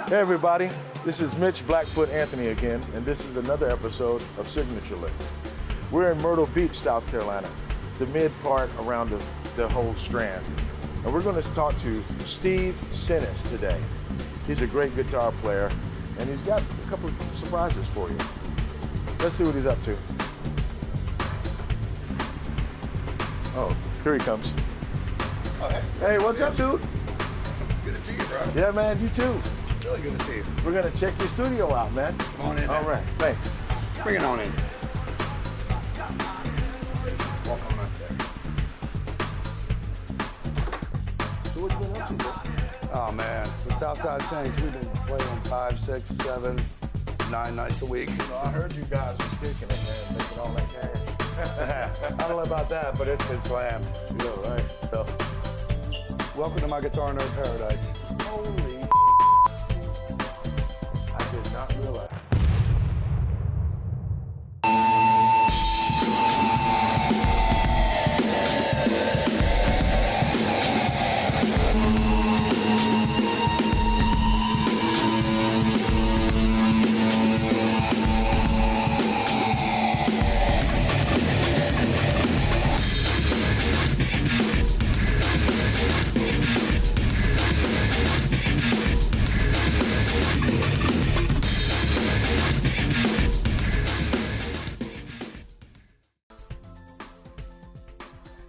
Hey everybody, this is Mitch Blackfoot Anthony again, and this is another episode of Signature Licks. We're in Myrtle Beach, South Carolina, the mid part around the whole strand. And we're going to talk to Steve Senes today. He's a great guitar player, and he's got a couple of surprises for you. Let's see what he's up to. Oh, here he comes. Oh, hey, what's up, dude? Good to see you, bro. Yeah, man, you too. Really good to see you. We're gonna check your studio out, man. Come on in. All right, thanks. Bring it on in. Welcome up there. So what you been up to, bro? Oh man, the Southside Saints, we've been playing 5, 6, 7, 9 nights a week. So I heard you guys were kicking it, man, making all that cash. I don't know about that, but it's been slammed. Yeah, right. So, welcome to my guitar nerd paradise. Holy I did not realize.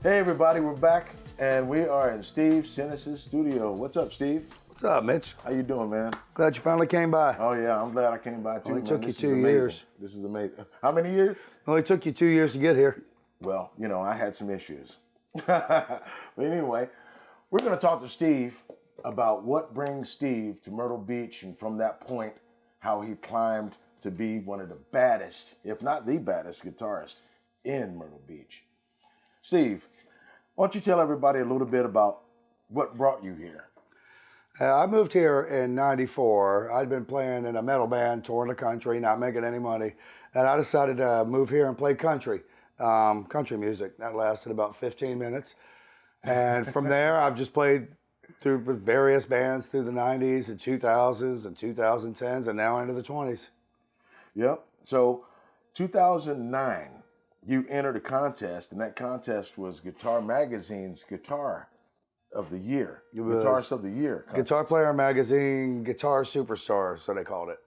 Hey everybody, we're back and we are in Steve Senes' studio. What's up, Steve? What's up, Mitch? How you doing, man? Glad you finally came by. Oh yeah, I'm glad I came by too. Only man. took you This is 2 amazing. years. This is amazing. How many years? Only took you 2 years to get here. Well, you know, I had some issues. But anyway, we're going to talk to Steve about what brings Steve to Myrtle Beach, and from that point, how he climbed to be one of the baddest, if not the baddest guitarist in Myrtle Beach. Steve, why don't you tell everybody a little bit about what brought you here? I moved here in '94. I'd been playing in a metal band, touring the country, not making any money. And I decided to move here and play country music. That lasted about 15 minutes. And from there, I've just played through with various bands through the 90s and 2000s and 2010s and now into the 20s. Yep. So 2009, you entered a contest, and that contest was Guitar Magazine's Guitar of the Year. Guitarist of the Year contest. Guitar Player Magazine, Guitar Superstar, so they called it.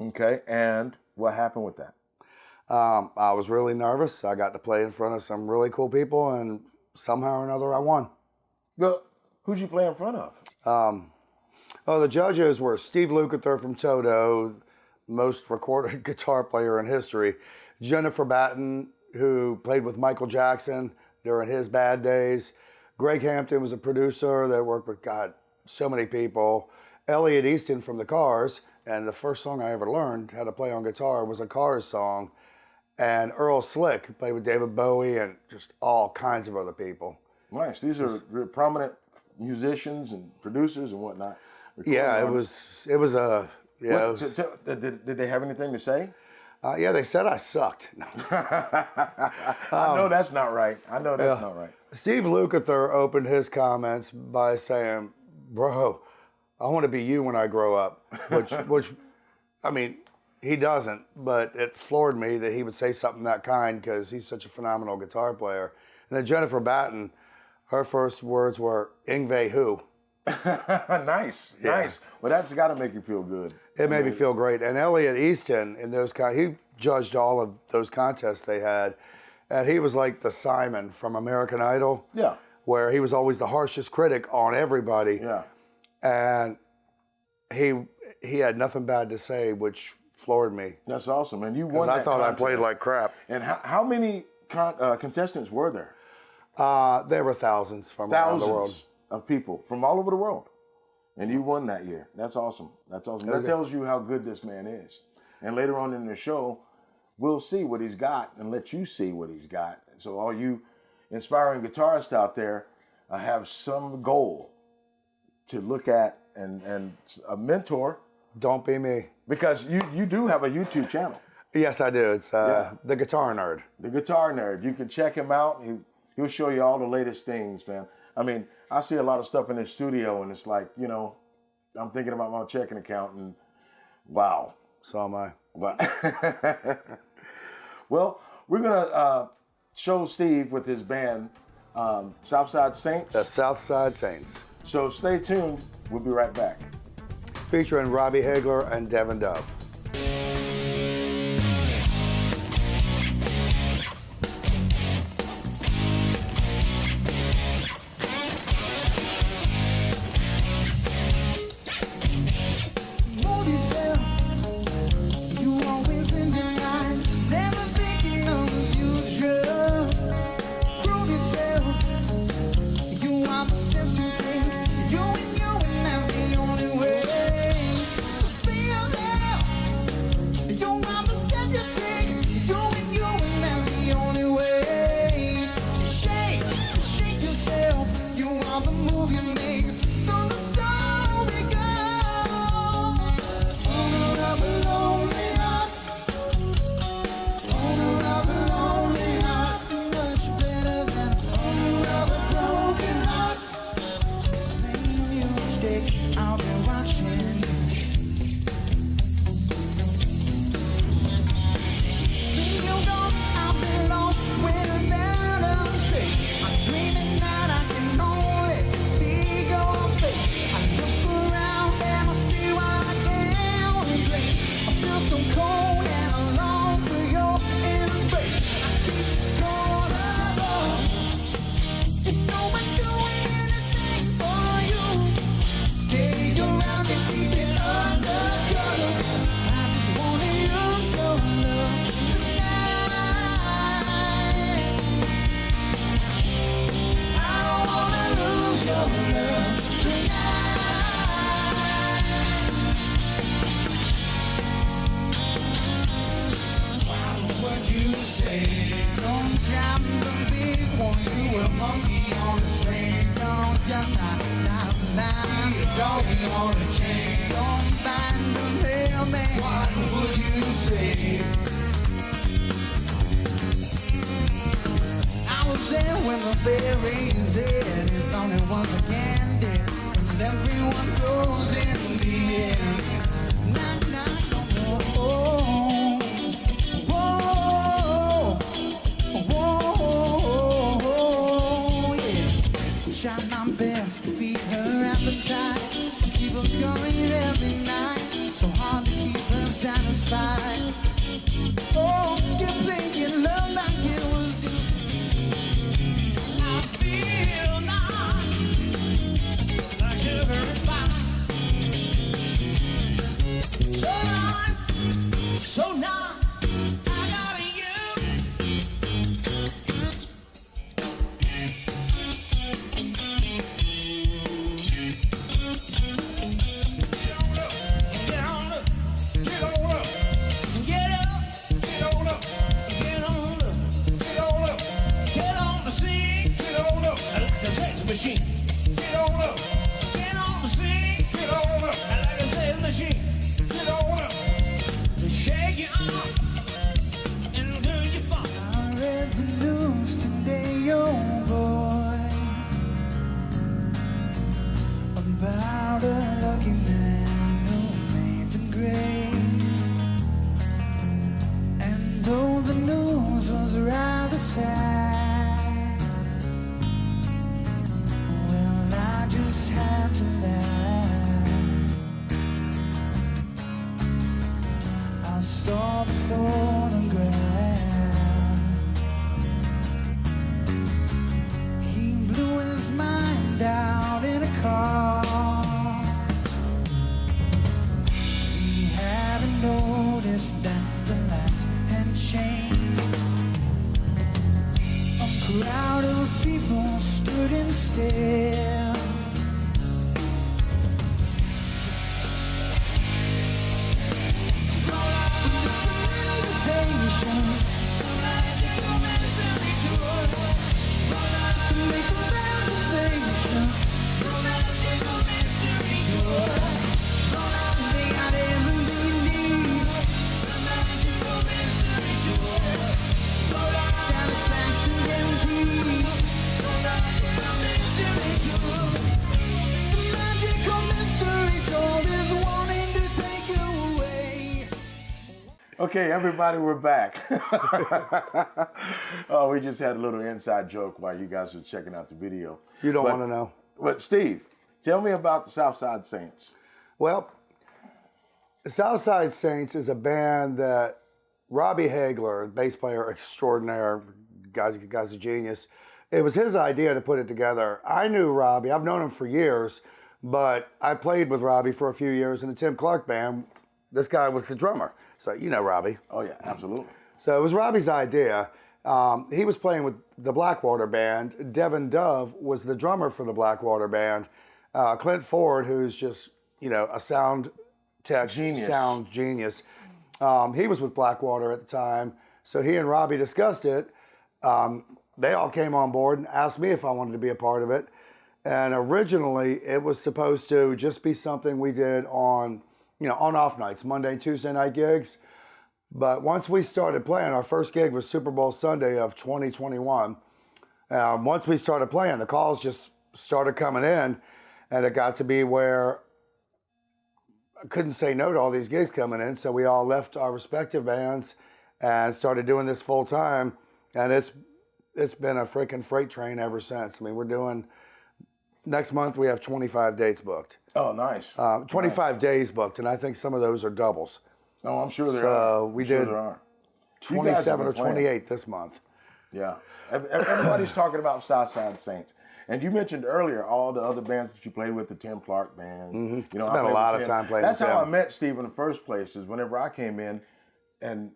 Okay, and what happened with that? I was really nervous. I got to play in front of some really cool people, and somehow or another I won. Well, who'd you play in front of? The judges were Steve Lukather from Toto, most recorded guitar player in history, Jennifer Batten, who played with Michael Jackson during his bad days. Greg Hampton was a producer that worked with, God, so many people. Elliot Easton from the Cars, and the first song I ever learned how to play on guitar was a Cars song. And Earl Slick, who played with David Bowie and just all kinds of other people. Nice. These are prominent musicians and producers and whatnot. Yeah, it was a... Yeah, did they have anything to say? Yeah, they said I sucked. No. I know that's not right. Not right. Steve Lukather opened his comments by saying, "Bro, I want to be you when I grow up," which, I mean, he doesn't, but it floored me that he would say something that kind because he's such a phenomenal guitar player. And then Jennifer Batten, her first words were, "Ingve who?" Nice. Well, that's got to make you feel good. It made me feel great. And Elliot Easton, he judged all of those contests they had, and he was like the Simon from American Idol. Yeah. Where he was always the harshest critic on everybody. Yeah. And he had nothing bad to say, which floored me. That's awesome. And you won that I thought contest. I played like crap. And how many contestants were there? There were thousands from around the world. Thousands of people from all over the world. And you won that year. That's awesome. That tells you how good this man is. And later on in the show, we'll see what he's got and let you see what he's got. So all you inspiring guitarists out there have some goal to look at and a mentor. Don't be me. Because you do have a YouTube channel. Yes, I do. It's The Guitar Nerd. The Guitar Nerd. You can check him out. He'll show you all the latest things, man. I mean, I see a lot of stuff in his studio, and it's like, I'm thinking about my checking account, and wow. So am I. Wow. Well, we're gonna show Steve with his band, Southside Saints. The Southside Saints. So stay tuned. We'll be right back. Featuring Robbie Hagler and Devin Dove. Magical mystery tour. Okay, everybody, we're back. Oh, we just had a little inside joke while you guys were checking out the video. You don't want to know. But Steve, tell me about the Southside Saints. Well, the Southside Saints is a band that Robbie Hagler, bass player extraordinaire, guy's a genius. It was his idea to put it together. I knew Robbie. I've known him for years, but I played with Robbie for a few years in the Tim Clark band. This guy was the drummer. So you know Robbie. Oh, yeah, absolutely. So it was Robbie's idea. He was playing with the Blackwater band. Devin Dove was the drummer for the Blackwater band. Clint Ford, who's just, a sound tech, sound genius. He was with Blackwater at the time. So he and Robbie discussed it. They all came on board and asked me if I wanted to be a part of it. And originally it was supposed to just be something we did on off nights, Monday and Tuesday night gigs. But once we started playing, our first gig was Super Bowl Sunday of 2021. Once we started playing, the calls just started coming in, and it got to be where I couldn't say no to all these gigs coming in. So we all left our respective bands and started doing this full time. And it's been a freaking freight train ever since. I mean, next month we have 25 dates booked. Oh, nice. 25 days booked, and I think some of those are doubles. Oh, I'm sure there are. So we did 27 or 28 this month. Yeah. Everybody's talking about Southside Saints. And you mentioned earlier all the other bands that you played with, the Tim Clark band. Mm-hmm. Spent a lot of time playing with That's how I met Steve in the first place, is whenever I came in and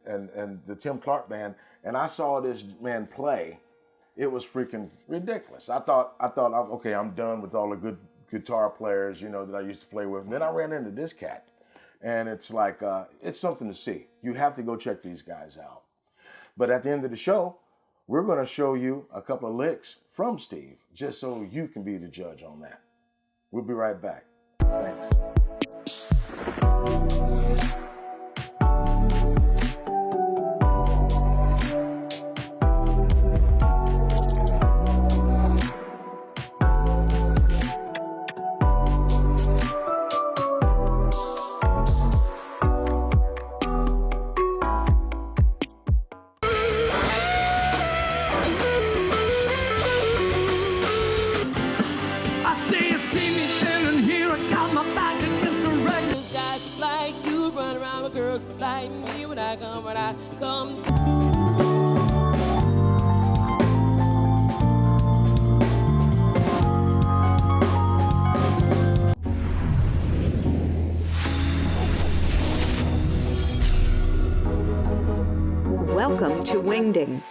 the Tim Clark band, and I saw this man play, it was freaking ridiculous. I thought, okay, I'm done with all the good guitar players, that I used to play with. And then I ran into this cat, and it's like, it's something to see. You have to go check these guys out. But at the end of the show, we're going to show you a couple of licks from Steve, just so you can be the judge on that. We'll be right back. Thanks. Welcome to Wingding.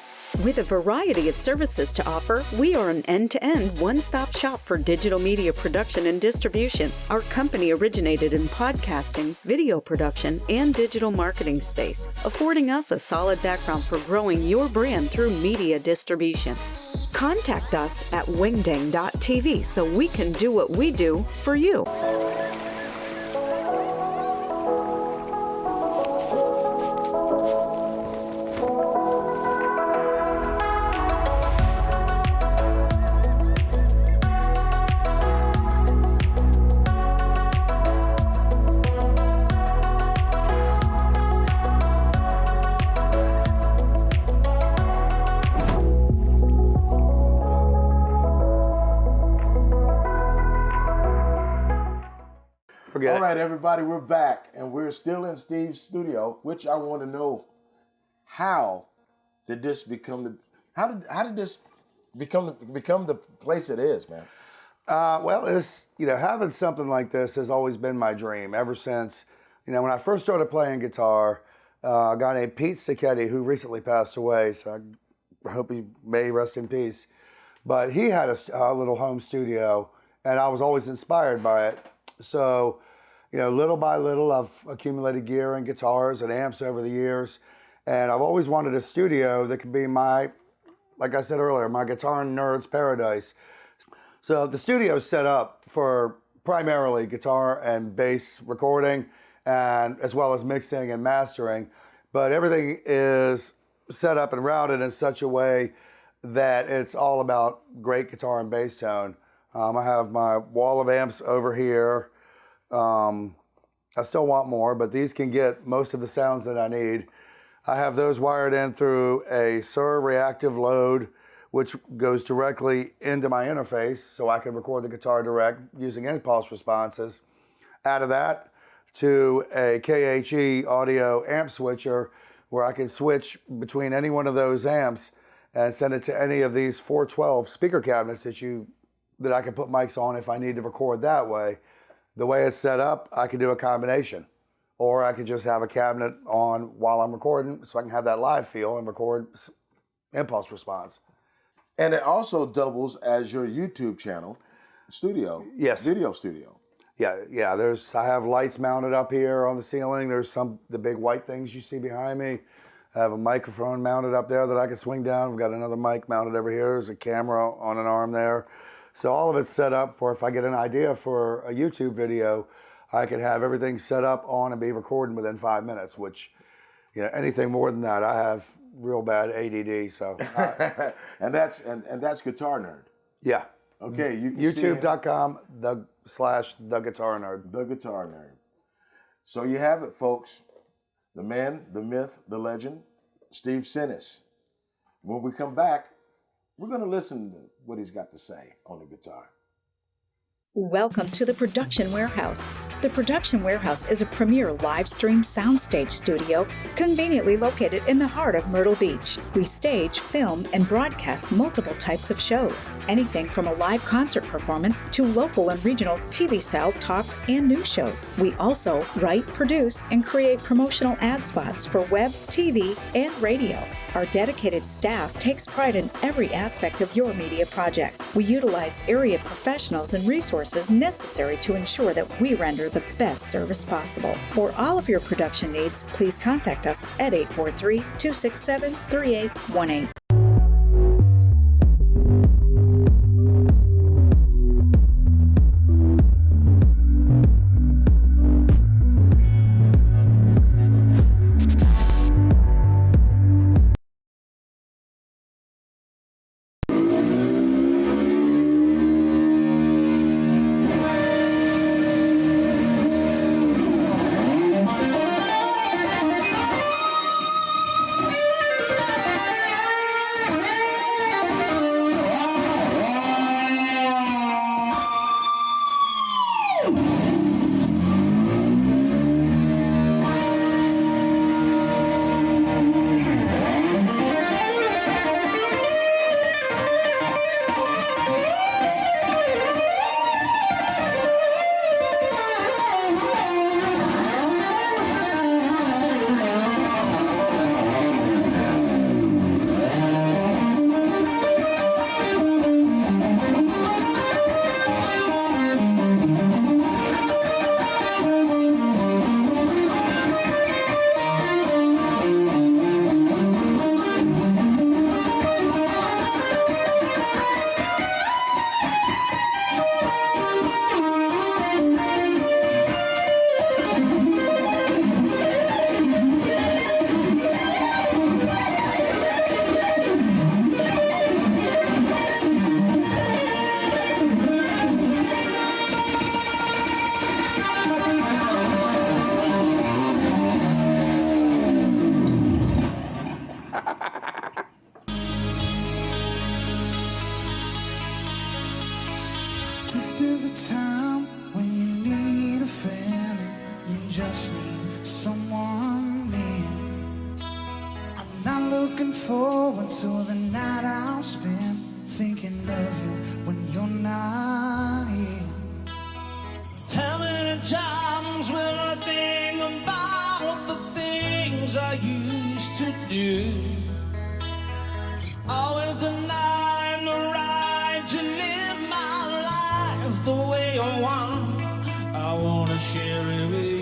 With a variety of services to offer, we are an end-to-end one-stop shop for digital media production and distribution. Our company originated in podcasting, video production, and digital marketing space, affording us a solid background for growing your brand through media distribution. Contact us at wingding.tv so we can do what we do for you. All right, everybody, we're back, and we're still in Steve's studio, which I want to know, how did this become the place it is, man? Well, it's, having something like this has always been my dream ever since, when I first started playing guitar. A guy named Pete Sicchetti, who recently passed away, so I hope he may rest in peace. But he had a little home studio, and I was always inspired by it. So, little by little, I've accumulated gear and guitars and amps over the years. And I've always wanted a studio that could be like I said earlier, my guitar nerd's paradise. So the studio is set up for primarily guitar and bass recording, and as well as mixing and mastering. But everything is set up and routed in such a way that it's all about great guitar and bass tone. I have my wall of amps over here. I still want more, but these can get most of the sounds that I need. I have those wired in through a SUR reactive load, which goes directly into my interface, so I can record the guitar direct using impulse responses. Out of that to a KHE audio amp switcher, where I can switch between any one of those amps and send it to any of these 412 speaker cabinets that I can put mics on if I need to record that way. The way it's set up, I can do a combination. Or I could just have a cabinet on while I'm recording so I can have that live feel and record impulse response. And it also doubles as your YouTube channel studio. Yes. Video studio. Yeah. I have lights mounted up here on the ceiling. There's the big white things you see behind me. I have a microphone mounted up there that I can swing down. We've got another mic mounted over here. There's a camera on an arm there. So all of it's set up for if I get an idea for a YouTube video, I can have everything set up on and be recording within 5 minutes, which, anything more than that, I have real bad ADD. So, and that's Guitar Nerd. Yeah. Okay, you can YouTube.com /The Guitar Nerd. The Guitar Nerd. So you have it, folks. The man, the myth, the legend, Steve Senes. When we come back, we're going to listen to what he's got to say on the guitar. Welcome to the Production Warehouse. The Production Warehouse is a premier live stream soundstage studio conveniently located in the heart of Myrtle Beach. We stage, film, and broadcast multiple types of shows, anything from a live concert performance to local and regional TV-style talk and news shows. We also write, produce, and create promotional ad spots for web, TV, and radio. Our dedicated staff takes pride in every aspect of your media project. We utilize area professionals and resources necessary to ensure that we render the best service possible. For all of your production needs, please contact us at 843-267-3818. This is a time when you need a friend. You just need someone near. I'm not looking forward to the night I'll spend thinking of you when you're not here. How many times will I think about the things I used to do? Always denying the right to live my life the way I want. I wanna share it with you.